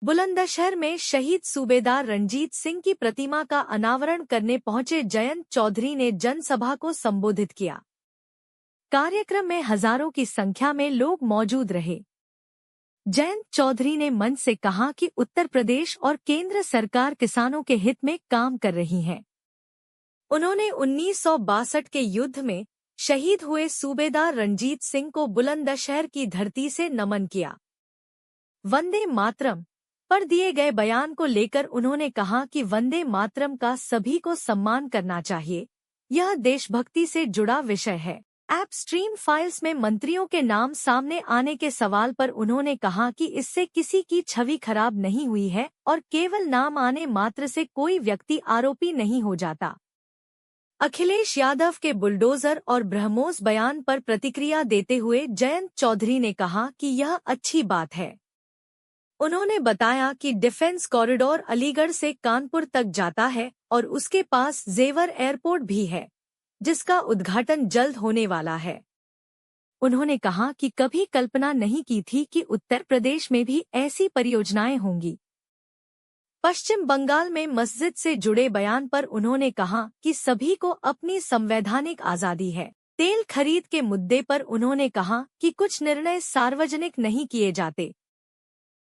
बुलंदशहर में शहीद सूबेदार रणजीत सिंह की प्रतिमा का अनावरण करने पहुंचे जयंत चौधरी ने जनसभा को संबोधित किया। कार्यक्रम में हजारों की संख्या में लोग मौजूद रहे। जयंत चौधरी ने मंच से कहा कि उत्तर प्रदेश और केंद्र सरकार किसानों के हित में काम कर रही है। उन्होंने 1962 के युद्ध में शहीद हुए सूबेदार रणजीत सिंह को बुलंदशहर की धरती से नमन किया। वंदे मातरम पर दिए गए बयान को लेकर उन्होंने कहा कि वंदे मातरम का सभी को सम्मान करना चाहिए, यह देशभक्ति से जुड़ा विषय है। ऐप स्ट्रीम फाइल्स में मंत्रियों के नाम सामने आने के सवाल पर उन्होंने कहा कि इससे किसी की छवि खराब नहीं हुई है और केवल नाम आने मात्र से कोई व्यक्ति आरोपी नहीं हो जाता। अखिलेश यादव के बुलडोजर और ब्रह्मोस बयान पर प्रतिक्रिया देते हुए जयंत चौधरी ने कहा कि यह अच्छी बात है। उन्होंने बताया कि डिफेंस कॉरिडोर अलीगढ़ से कानपुर तक जाता है और उसके पास जेवर एयरपोर्ट भी है, जिसका उद्घाटन जल्द होने वाला है। उन्होंने कहा कि कभी कल्पना नहीं की थी कि उत्तर प्रदेश में भी ऐसी परियोजनाएं होंगी। पश्चिम बंगाल में मस्जिद से जुड़े बयान पर उन्होंने कहा कि सभी को अपनी संवैधानिक आजादी है। तेल खरीद के मुद्दे पर उन्होंने कहा कि कुछ निर्णय सार्वजनिक नहीं किए जाते।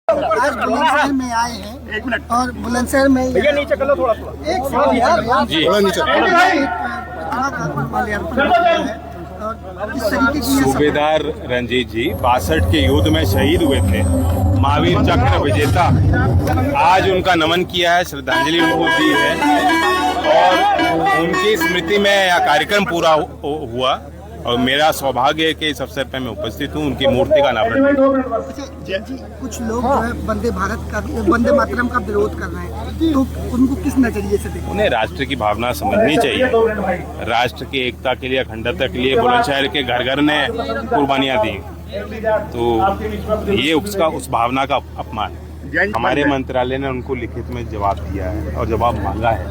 आज बुलंदशहर में आए हैं और बुलंदशहर में नीचे कर लो थोड़ा सूबेदार रंजीत जी 62 के युद्ध में शहीद हुए थे, महावीर चक्र विजेता। आज उनका नमन किया है, श्रद्धांजलि उनको दी है और उनकी स्मृति में यह कार्यक्रम पूरा हुआ और मेरा सौभाग्य है कि इस अवसर पर मैं उपस्थित हूँ। उनकी मूर्ति का अनावरण। कुछ लोग जो है वंदे मातरम का विरोध कर रहे हैं, तो उनको किस नजरिए से देखें? उन्हें राष्ट्र की भावना समझनी चाहिए। राष्ट्र की एकता के लिए, अखंडता के लिए बुलंदशहर के घर घर ने कुर्बानियां दी, तो ये उस भावना का अपमान है। हमारे मंत्रालय ने उनको लिखित में जवाब दिया है और जवाब मांगा है,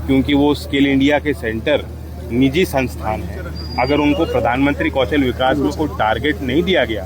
क्योंकि वो स्किल इंडिया के सेंटर निजी संस्थान है। अगर उनको प्रधानमंत्री कौशल विकास में कोई टारगेट नहीं दिया गया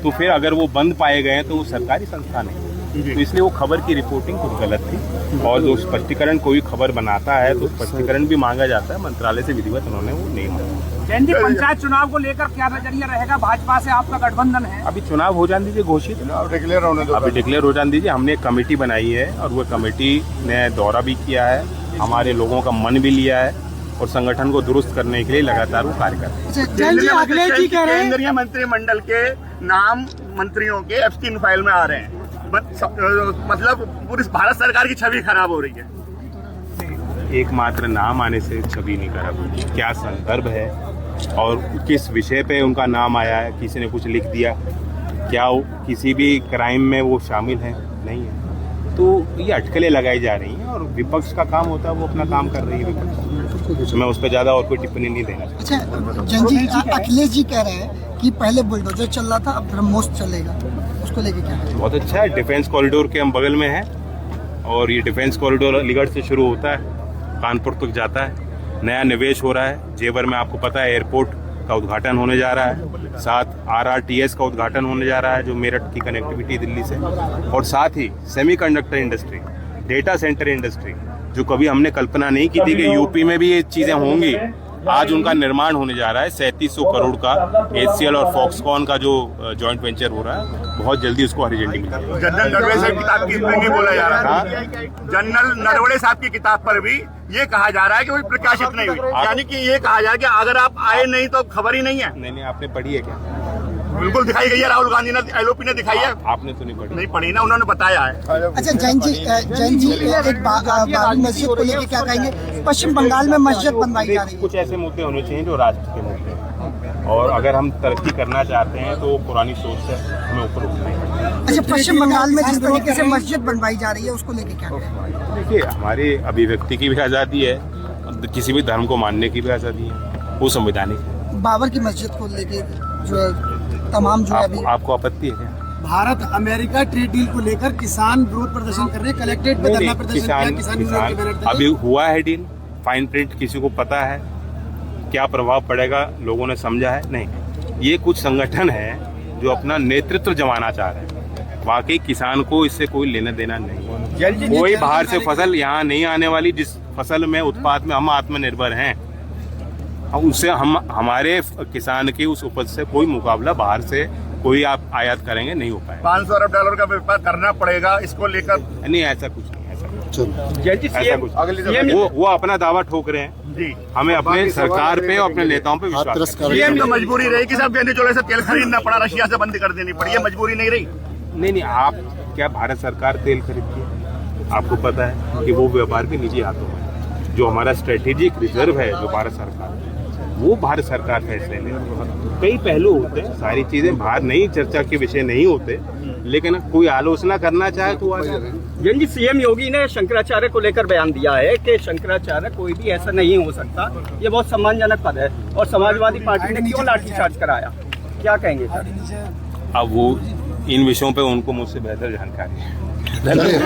तो फिर अगर वो बंद पाए गए हैं तो वो सरकारी संस्थान है। तो इसलिए वो खबर की रिपोर्टिंग कुछ गलत थी और जो स्पष्टीकरण कोई खबर बनाता है तो स्पष्टीकरण भी मांगा जाता है। मंत्रालय से विधिवत उन्होंने वो नहीं मांगा। जयंत जी, पंचायत चुनाव को लेकर क्या नजरिया रहेगा? भाजपा से आपका गठबंधन है, अभी चुनाव हो जाने दीजिए, घोषित डिक्लेयर होने दो, अभी डिक्लेयर हो जाने दीजिए। हमने एक कमेटी बनाई है और वो कमेटी ने दौरा भी किया है, हमारे लोगों का मन भी लिया है और संगठन को दुरुस्त करने के लिए लगातार वो कार्य कर रहे हैं। अखिलेश जी कह रहे हैं केंद्रीय मंत्रिमंडल के नाम मंत्रियों के एप्स्टीन फाइल में आ रहे हैं, मतलब पूरी भारत सरकार की छवि खराब हो रही है। एकमात्र नाम आने से छवि नहीं खराब होगी, क्या संदर्भ है और किस विषय पे उनका नाम आया है, किसी ने कुछ लिख दिया, क्या किसी भी क्राइम में वो शामिल है, नहीं है, तो ये अटकलें लगाई जा रही हैं और विपक्ष का काम होता है, वो अपना काम कर रही है विपक्ष। मैं उस पर ज्यादा और कोई टिप्पणी नहीं देना। अच्छा जयंत जी, अखिलेश जी कह रहे हैं कि पहले बुलडोजर चल रहा था, अब ब्रह्मोस चलेगा, उसको लेके क्या है? बहुत अच्छा है, डिफेंस कॉरिडोर के हम बगल में है और ये डिफेंस कॉरिडोर अलीगढ़ से शुरू होता है, कानपुर तक जाता है। नया निवेश हो रहा है, जेवर में आपको पता है एयरपोर्ट का उद्घाटन होने जा रहा है, साथ RRTS का उद्घाटन होने जा रहा है जो मेरठ की कनेक्टिविटी दिल्ली से, और साथ ही semiconductor industry, data centre industry, जो कभी हमने कल्पना नहीं की थी कि यूपी में भी ये चीजें होंगी, आज उनका निर्माण होने जा रहा है। 3700 करोड़ का HCL और फॉक्सकॉन का जो जॉइंट वेंचर हो रहा है, बहुत जल्दी उसको हरी झंडी मिलेगी। जनरल नरवणे साहब की किताब की भी बोला जा रहा है, जनरल नरवणे साहब की किताब पर भी ये कहा जा रहा है कि वो प्रकाशित नहीं हुई, यानी कि ये कहा जा रहा है कि अगर आप आए नहीं तो खबर ही नहीं है। नहीं, आपने पढ़ी है क्या? बिल्कुल दिखाई गई है, राहुल गांधी ने, LOP ने दिखाई है। आपने तो नहीं पढ़ी? नहीं पढ़ी ना, उन्होंने बताया है। अच्छा जयंत जी एक बाबरी मस्जिद को लेकर क्या कहेंगे? पश्चिम बंगाल में मस्जिद बनवाई जा रही है। कुछ ऐसे मुद्दे होने चाहिए जो राष्ट्र के मुद्दे हैं, और अगर हम तरक्की करना चाहते हैं तो पुरानी सोच से हमें ऊपर उठना है। अच्छा, पश्चिम बंगाल में जिस तरीके से मस्जिद बनवाई जा रही है उसको लेकर क्या कहेंगे? देखिए, हमारी अभिव्यक्ति की भी आज़ादी है, किसी भी धर्म को मानने की भी आज़ादी है, वो संवैधानिक है। बाबर की मस्जिद को लेके जो तमाम जो अभी आपको आपत्ति है क्या? भारत अमेरिका ट्रेड डील को लेकर किसान विरोध प्रदर्शन कर रहे हैं, कलेक्ट्रेट पे धरना प्रदर्शन किया, किसान यूनियन के बैनर तले। अभी हुआ है डील, फाइन प्रिंट किसी को पता है, क्या प्रभाव पड़ेगा लोगों ने समझा है? नहीं। ये कुछ संगठन है जो अपना नेतृत्व जमाना चाह रहे हैं, वाकई किसान को इससे कोई लेना देना नहीं। कोई बाहर से फसल यहाँ नहीं आने वाली। जिस फसल में उत्पाद में हम आत्मनिर्भर हैं, उससे हम हमारे किसान की उस उपज से कोई मुकाबला बाहर से कोई आप आयात करेंगे नहीं हो पाएगा। $500 अरब का व्यापार करना पड़ेगा इसको लेकर। नहीं, ऐसा कुछ नहीं, ऐसा कुछ वो अपना दावा ठोक रहे हैं जी। हमें अपने सरकार पे और अपने नेताओं पे विश्वास है। सीएम तो मजबूरी रही कि सब वेनेजुएला से तेल खरीदना पड़ा, रशिया से बंद कर देनी पड़ी, ये मजबूरी नहीं रही। नहीं, आप क्या भारत सरकार तेल खरीदती है? आपको पता है कि वो व्यापार भी निजी हाथों में है। जो हमारा स्ट्रेटेजिक रिजर्व है, जो भारत सरकार, वो भारत सरकार फैसले ले। कई पहलू होते हैं, सारी चीजें बाहर नहीं चर्चा के विषय नहीं होते, लेकिन कोई आलोचना करना चाहे तो जन जी, सीएम योगी ने शंकराचार्य को लेकर बयान दिया है कि शंकराचार्य कोई भी ऐसा नहीं हो सकता, ये बहुत सम्मानजनक पद है, और समाजवादी पार्टी ने क्यों लाठीचार्ज कराया, क्या कहेंगे सर? अब वो इन विषयों पे उनको मुझसे बेहतर जानकारी है।